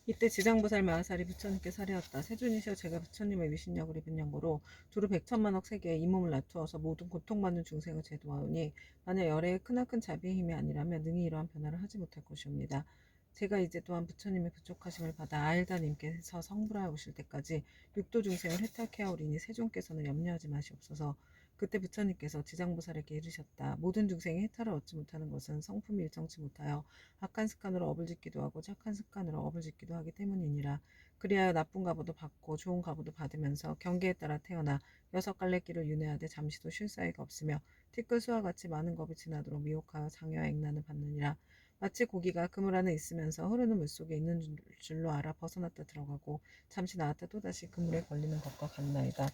이때 지장보살 마하살이 부처님께 사례었다. 세존이시여 제가 부처님의 위신약을 입은 연고로 두루 백천만억 세계에 이 몸을 낮추어서 모든 고통받는 중생을 제도하오니 만약 열애의 크나큰 자비의 힘이 아니라면 능히 이러한 변화를 하지 못할 것이옵니다. 제가 이제 또한 부처님의 부족하심을 받아 아일다님께서 성불하여 오실 때까지 육도 중생을 해탈케 하오리니 세존께서는 염려하지 마시옵소서. 그때 부처님께서 지장보살에게 이르셨다. 모든 중생이 해탈을 얻지 못하는 것은 성품이 일정치 못하여 악한 습관으로 업을 짓기도 하고 착한 습관으로 업을 짓기도 하기 때문이니라. 그리하여 나쁜 가보도 받고 좋은 가보도 받으면서 경계에 따라 태어나 여섯 갈래 길을 윤회하되 잠시도 쉴 사이가 없으며 티끌수와 같이 많은 겁이 지나도록 미혹하여 장애와 액난을 받느니라. 마치 고기가 그물 안에 있으면서 흐르는 물속에 있는 줄로 알아 벗어났다 들어가고 잠시 나왔다 또다시 그물에 걸리는 것과 같나이다.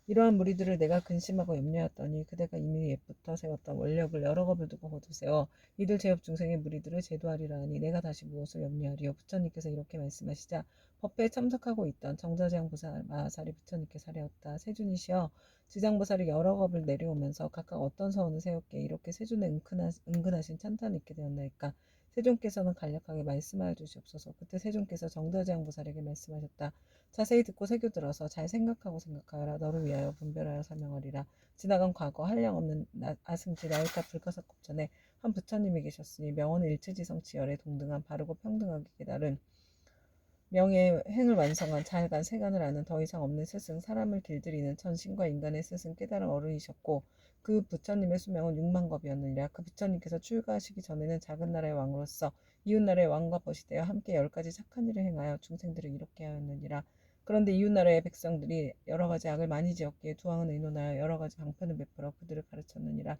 이러한 무리들을 내가 근심하고 염려하였더니 그대가 이미 옛부터 세웠던 원력을 여러 겁을 두고 거두세워 이들 제업 중생의 무리들을 제도하리라 하니 내가 다시 무엇을 염려하리요. 부처님께서 이렇게 말씀하시자 법회에 참석하고 있던 정자재앙보살 마하살이 부처님께 사례었다. 세존이시여 지장보살이 여러 겁을 내려오면서 각각 어떤 서원을 세웠기에 이렇게 세존의 은근하신 찬탄을 잊게 되었나이까. 세존께서는 간략하게 말씀하여 주시옵소서. 그때 세존께서 정자재앙보살에게 말씀하셨다. 자세히 듣고 새겨들어서 잘 생각하여라. 너를 위하여 분별하여 설명하리라. 지나간 과거 한량없는 아승지 나일탑 불가사컵 전에 한 부처님이 계셨으니 명언은 일체지성치열에 동등한 바르고 평등하게 깨달은 명예의 행을 완성한 잘간 세간을 아는 더 이상 없는 스승 사람을 길들이는 천신과 인간의 스승 깨달은 어른이셨고 그 부처님의 수명은 6만겁이었느니라. 그 부처님께서 출가하시기 전에는 작은 나라의 왕으로서 이웃나라의 왕과 벗이 되어 함께 10가지 착한 일을 행하여 중생들을 이롭게 하였느니라. 그런데 이웃나라의 백성들이 여러 가지 악을 많이 지었기에 두 왕은 의논하여 여러 가지 방편을 베풀어 그들을 가르쳤느니라.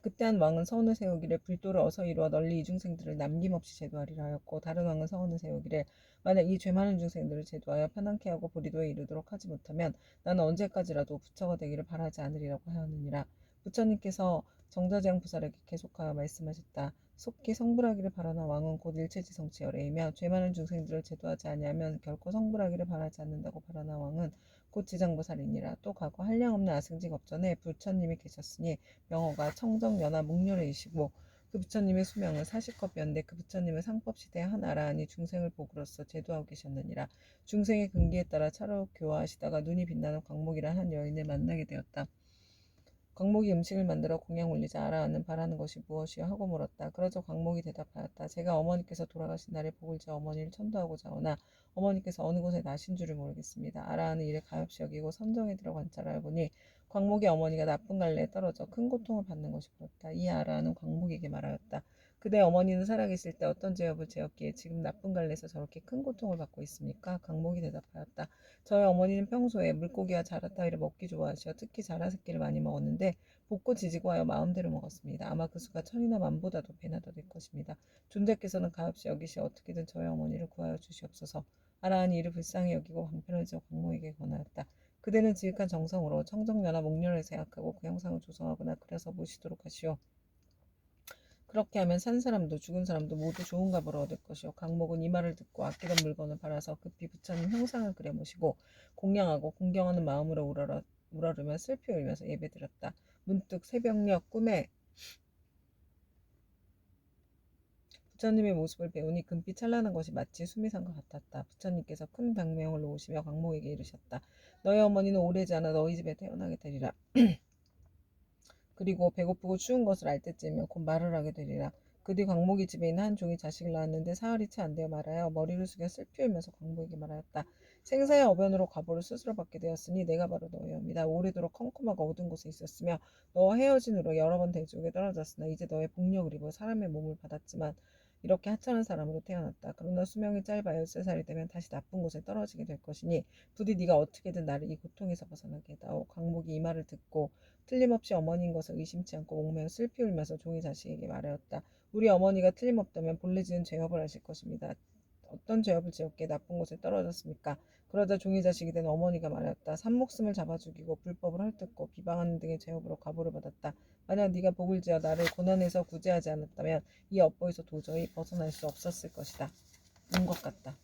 그때 한 왕은 서원을 세우기를 불도를 어서 이루어 널리 이 중생들을 남김없이 제도하리라 하였고 다른 왕은 서원을 세우기를 만약 이 죄 많은 중생들을 제도하여 편안케 하고 보리도에 이르도록 하지 못하면 나는 언제까지라도 부처가 되기를 바라지 않으리라고 하였느니라. 부처님께서 정자재앙 보살에게 계속하여 말씀하셨다. 속히 성불하기를 바라나 왕은 곧 일체지성치열애이며 죄 많은 중생들을 제도하지 아니하면 결코 성불하기를 바라지 않는다고 바라나 왕은 곧 지장보살이니라. 또 과거 한량없는 아승직 업전에 부처님이 계셨으니 명호가 청정연화 묵렬이시고 그 부처님의 수명은 40컵이었는데 그 부처님은 상법시대의 한 아라한이 중생을 복으로써 제도하고 계셨느니라. 중생의 근기에 따라 차로 교화하시다가 눈이 빛나는 광목이란 한 여인을 만나게 되었다. 광목이 음식을 만들어 공양 올리자 아라한은 바라는 것이 무엇이요 하고 물었다. 그러자 광목이 대답하였다. 제가 어머니께서 돌아가신 날에 복을 지어 어머니를 천도하고자 하오나 어머니께서 어느 곳에 나신 줄을 모르겠습니다. 아라한은 이를 가엾이 여기고 선정에 들어 관찰하여 보니 광목의 어머니가 나쁜 갈래에 떨어져 큰 고통을 받는 것이 보였다. 이 아라한은 광목에게 말하였다. 그대 어머니는 살아계실 때 어떤 죄업을 지었기에 지금 나쁜 갈래에서 저렇게 큰 고통을 받고 있습니까? 광목이 대답하였다. 저희 어머니는 평소에 물고기와 자라 따위를 먹기 좋아하시어 특히 자라 새끼를 많이 먹었는데 볶고 지지고 하여 마음대로 먹었습니다. 아마 그 수가 천이나 만보다도 배나 더 될 것입니다. 존재께서는 가엾이 여기시 어떻게든 저희 어머니를 구하여 주시옵소서. 아라한이 이를 불쌍히 여기고 방편을 지어 광목에게 권하였다. 그대는 지극한 정성으로 청정연화 목련을 생각하고 그 형상을 조성하거나 그려서 모시도록 하시오. 그렇게 하면 산 사람도 죽은 사람도 모두 좋은 값을 얻을 것이요. 강목은 이 말을 듣고 아끼던 물건을 팔아서 급히 부처님 형상을 그려 모시고 공양하고 공경하는 마음으로 우러르며 슬피 울면서 예배드렸다. 문득 새벽녘 꿈에 부처님의 모습을 배우니 금빛 찬란한 것이 마치 수미산과 같았다. 부처님께서 큰 방명을 놓으시며 광목에게 이르셨다. 너희 어머니는 오래지 않아 너희 집에 태어나게 되리라. 그리고 배고프고 추운 것을 알 때쯤이면 곧 말을 하게 되리라. 그 뒤 광목이 집에 있는 한 종이 자식을 낳았는데 사흘이 채 안 되어 말하여 머리를 숙여 슬피 울면서 광목에게 말하였다. 생사의 어변으로 과보를 스스로 받게 되었으니 내가 바로 너희옵니다. 오래도록 컴컴하고 어두운 곳에 있었으며 너와 헤어진 후로 여러 번 대지옥에 떨어졌으나 이제 너의 복력을 입어 사람의 몸을 받았지만 이렇게 하찮은 사람으로 태어났다. 그러나 수명이 짧아 13살이 되면 다시 나쁜 곳에 떨어지게 될 것이니 부디 네가 어떻게든 나를 이 고통에서 벗어나게 해다오. 광목이 이 말을 듣고 틀림없이 어머니인 것을 의심치 않고 옥매어 슬피 울면서 종이 자식에게 말하였다. 우리 어머니가 틀림없다면 본래 지은 죄업을 하실 것입니다. 어떤 죄업을 지었기에 나쁜 곳에 떨어졌습니까? 그러자 종이 자식이 된 어머니가 말하였다. 산목숨을 잡아 죽이고 불법을 헐뜯고 비방하는 등의 죄업으로 과보를 받았다. 만약 네가 복을 지어 나를 고난에서 구제하지 않았다면 이 업보에서 도저히 벗어날 수 없었을 것이다. 온 것 같다.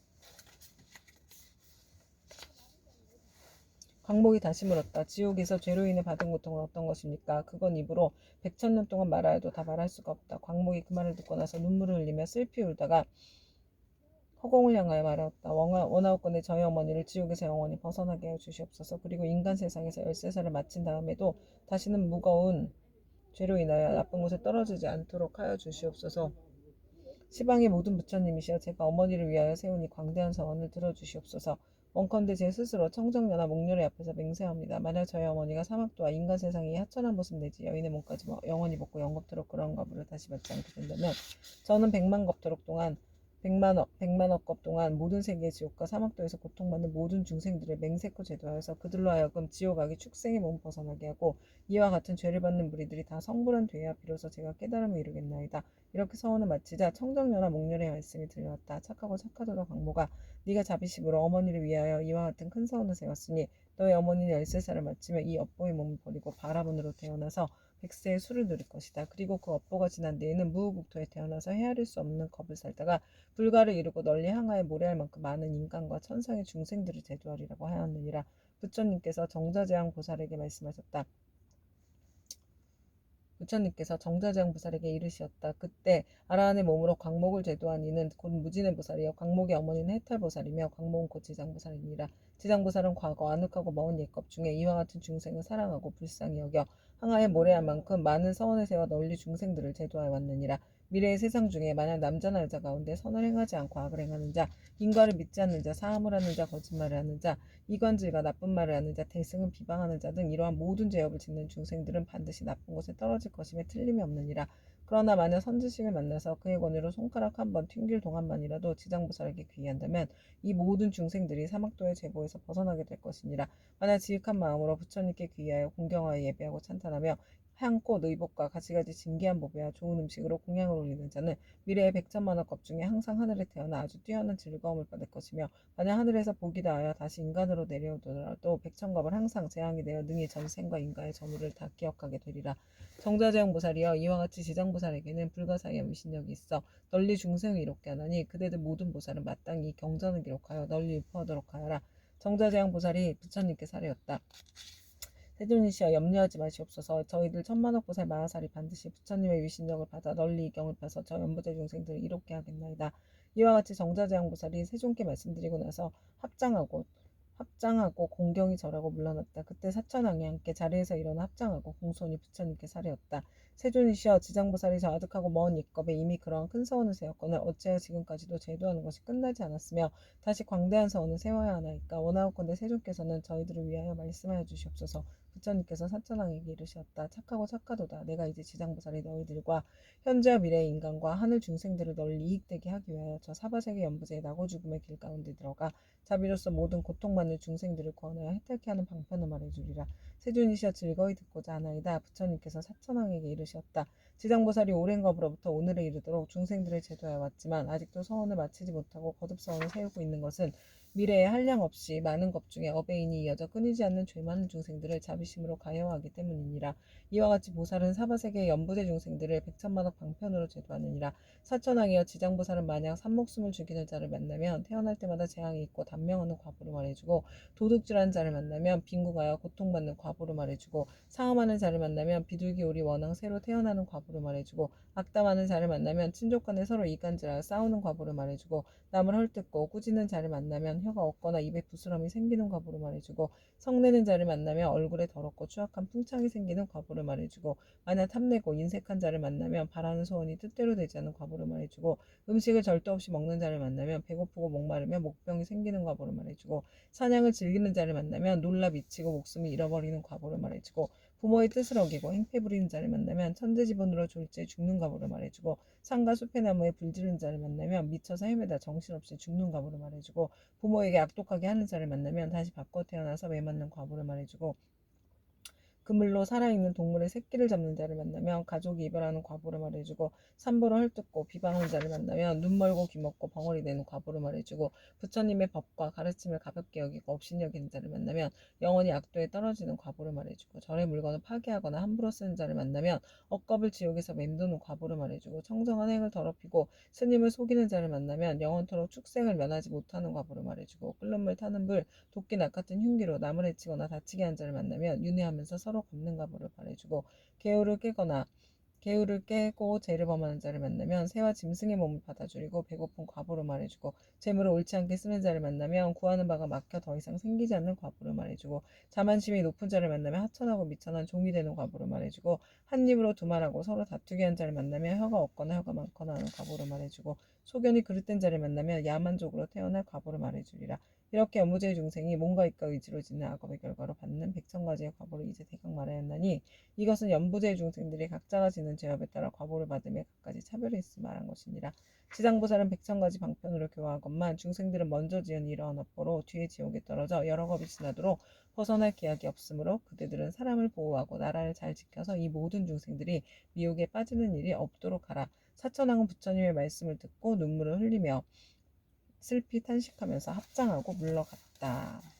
광목이 다시 물었다. 지옥에서 죄로 인해 받은 고통은 어떤 것입니까? 그건 입으로 100,000년 동안 말하여도 다 말할 수가 없다. 광목이 그 말을 듣고 나서 눈물을 흘리며 슬피 울다가 허공을 향하여 말하였다. 원하옵건대 저희 어머니를 지옥에서 영원히 벗어나게 하여 주시옵소서. 그리고 인간 세상에서 13살을 마친 다음에도 다시는 무거운 죄로 인하여 나쁜 곳에 떨어지지 않도록 하여 주시옵소서. 시방의 모든 부처님이시여 제가 어머니를 위하여 세우니 광대한 서원을 들어주시옵소서. 원컨대 제 스스로 청정녀나 목련의 앞에서 맹세합니다. 만약 저희 어머니가 사막도와 인간 세상이 하천한 모습 내지 여인의 몸까지 영원히 벗고 영겁토록 그런 과부를 다시 받지 않게 된다면 저는 백만억 겁 동안 모든 세계의 지옥과 사막도에서 고통받는 모든 중생들을 맹세코 제도하여서 그들로 하여금 지옥악이 축생의 몸 벗어나게 하고 이와 같은 죄를 받는 무리들이 다 성불한 되어야 비로소 제가 깨달음을 이루겠나이다. 이렇게 서원을 마치자 청정녀나 목련의 말씀이 들려왔다. 착하고 착하도다 광모가 네가 자비심으로 어머니를 위하여 이와 같은 큰 서원을 세웠으니 너의 어머니는 13살을 마치며 이 업보의 몸을 버리고 바라본으로 태어나서 100세의 수를 누릴 것이다. 그리고 그 업보가 지난 뒤에는 무후국토에 태어나서 헤아릴 수 없는 겁을 살다가 불가를 이루고 널리 항하에 모래할 만큼 많은 인간과 천상의 중생들을 제도하리라고 하였느니라. 부처님께서 정자재앙 보살에게 말씀하셨다. 부처님께서 정자재앙 보살에게 이르시었다. 그때 아라한의 몸으로 광목을 제도한 이는 곧 무진의 보살이요 광목의 어머니는 해탈 보살이며 광목은 곧 지장 보살이니라. 지장 보살은 과거 아늑하고 먼 옛것 중에 이와 같은 중생을 사랑하고 불쌍히 여겨 항아에 모래할 만큼 많은 서원을 세워 널리 중생들을 제도하여 왔느니라. 미래의 세상 중에 만약 남자나 여자 가운데 선을 행하지 않고 악을 행하는 자, 인과를 믿지 않는 자, 사함을 하는 자, 거짓말을 하는 자, 이관질과 나쁜 말을 하는 자, 대승을 비방하는 자 등 이러한 모든 죄업을 짓는 중생들은 반드시 나쁜 곳에 떨어질 것임에 틀림이 없느니라. 그러나 만약 선지식을 만나서 그의 권위로 손가락 한 번 튕길 동안만이라도 지장보살에게 귀의한다면 이 모든 중생들이 사막도의 제보에서 벗어나게 될 것이니라. 만약 지극한 마음으로 부처님께 귀의하여 공경하여 예배하고 찬탄하며 향꽃, 의복과 가지가지 진귀한 보배와 좋은 음식으로 공양을 올리는 자는 미래의 백천만億겁 중에 항상 하늘에 태어나 아주 뛰어난 즐거움을 받을 것이며 만약 하늘에서 복이 다하여 다시 인간으로 내려오더라도 백천겁을 항상 재앙이 되어 능히 전생과 인가의 전후를 다 기억하게 되리라. 정자재형 보살이여 이와 같이 지장보살에게는 불가사의한 위신력이 있어 널리 중생을 이롭게 하나니 그대들 모든 보살은 마땅히 이 경전을 기록하여 널리 유포하도록 하여라. 정자재형 보살이 부처님께 사례였다. 세존이시여 염려하지 마시옵소서. 저희들 천만억 보살 마하살이 반드시 부처님의 위신력을 받아 널리 이 경을 펴서 저 연부제 중생들을 이롭게 하겠나이다. 이와 같이 정자재앙보살이 세존께 말씀드리고 나서 합장하고 공경이 절하고 물러났다. 그때 사천왕이 함께 자리에서 일어나 합장하고 공손히 부처님께 사례었다. 세존이시여 지장보살이 저 아득하고 먼 옛겁에 이미 그러한 큰 서원을 세웠거늘 어찌하여 지금까지도 제도하는 것이 끝나지 않았으며 다시 광대한 서원을 세워야 하나이까. 원하옵건대 세존께서는 저희들을 위하여 말씀하여 주시옵소서. 부처님께서 사천왕에게 이르셨다. 착하고 착하도다. 내가 이제 지장보살이 너희들과 현재와 미래의 인간과 하늘 중생들을 널리 이익되게 하기 위하여 저 사바세계 연부제의 나고 죽음의 길 가운데 들어가 자비로서 모든 고통받는 중생들을 구원하여 해탈케 하는 방편을 말해주리라. 세존이시여 즐거이 듣고자 하나이다. 부처님께서 사천왕에게 이르셨다. 지장보살이 오랜 겁으로부터 오늘에 이르도록 중생들을 제도하여 왔지만 아직도 서원을 마치지 못하고 거듭 서원을 세우고 있는 것은 미래에 한량 없이 많은 것 중에 어베인이 이어져 끊이지 않는 죄 많은 중생들을 자비심으로 가여하기 때문이니라. 이와 같이 보살은 사바세계의 연부제 중생들을 백천만억 방편으로 제도하느니라. 사천왕이여 지장보살은 만약 산목숨을 죽이는 자를 만나면 태어날 때마다 재앙이 있고 단명하는 과보를 말해주고 도둑질하는 자를 만나면 빈궁하여 고통받는 과보를 말해주고 상함하는 자를 만나면 비둘기 오리 원앙 새로 태어나는 과보를 말해주고 악담하는 자를 만나면 친족 간에 서로 이간질하여 싸우는 과보를 말해주고 남을 헐뜯고 꾸짖는 자를 만나면 혀가 없거나 입에 부스럼이 생기는 과보를 말해주고 성내는 자를 만나면 얼굴에 더럽고 추악한 풍창이 생기는 과보를 말해주고 만약 탐내고 인색한 자를 만나면 바라는 소원이 뜻대로 되지 않는 과보를 말해주고 음식을 절도 없이 먹는 자를 만나면 배고프고 목마르며 목병이 생기는 과보를 말해주고 사냥을 즐기는 자를 만나면 놀라 미치고 목숨을 잃어버리는 과보를 말해주고 부모의 뜻을 어기고 행패 부리는 자를 만나면 천재지변으로 졸지에 죽는 과보를 말해주고 산과 숲의 나무에 불지른 자를 만나면 미쳐서 헤매다 정신없이 죽는 과보를 말해주고 부모에게 악독하게 하는 자를 만나면 다시 바꿔 태어나서 매맞는 과보를 말해주고 그물로 살아있는 동물의 새끼를 잡는 자를 만나면 가족이 이별하는 과보를 말해주고 산보를 헐뜯고 비방하는 자를 만나면 눈 멀고 귀 먹고 벙어리 되는 과보를 말해주고 부처님의 법과 가르침을 가볍게 여기고 업신여기는 자를 만나면 영원히 악도에 떨어지는 과보를 말해주고 절의 물건을 파괴하거나 함부로 쓰는 자를 만나면 억겁을 지옥에서 맴도는 과보를 말해주고 청정한 행을 더럽히고 스님을 속이는 자를 만나면 영원토록 축생을 면하지 못하는 과보를 말해주고 끓는 물 타는 불 도끼 낫 같은 흉기로 남을 해치거나 다치게 한 자를 만나면 윤회하면서 서로 갚는 과보를 말해주고 계호를 깨거나 계율을 깨고 죄를 범하는 자를 만나면 새와 짐승의 몸을 받아주리고 배고픈 과부로 말해주고 재물을 옳지 않게 쓰는 자를 만나면 구하는 바가 막혀 더 이상 생기지 않는 과부로 말해주고 자만심이 높은 자를 만나면 하천하고 미천한 종이 되는 과부로 말해주고 한 입으로 두말하고 서로 다투게 한 자를 만나면 혀가 없거나 혀가 많거나 하는 과부로 말해주고 소견이 그릇된 자를 만나면 야만족으로 태어날 과부로 말해주리라. 이렇게 연무제의 중생이 몸과 입과 의지로 짓는 악업의 결과로 받는 백천가지의 과보를 이제 대강 말하였나니 이것은 연부제의 중생들이 각자가 지는 죄업에 따라 과보를 받음에 각가지 차별이 있음 말한 것이니라. 지상보살은 백천가지 방편으로 교화하건만 중생들은 먼저 지은 이러한 업보로 뒤에 지옥에 떨어져 여러 겁이 지나도록 벗어날 기약이 없으므로 그대들은 사람을 보호하고 나라를 잘 지켜서 이 모든 중생들이 미혹에 빠지는 일이 없도록 하라. 사천왕은 부처님의 말씀을 듣고 눈물을 흘리며 슬피 탄식하면서 합장하고 물러갔다.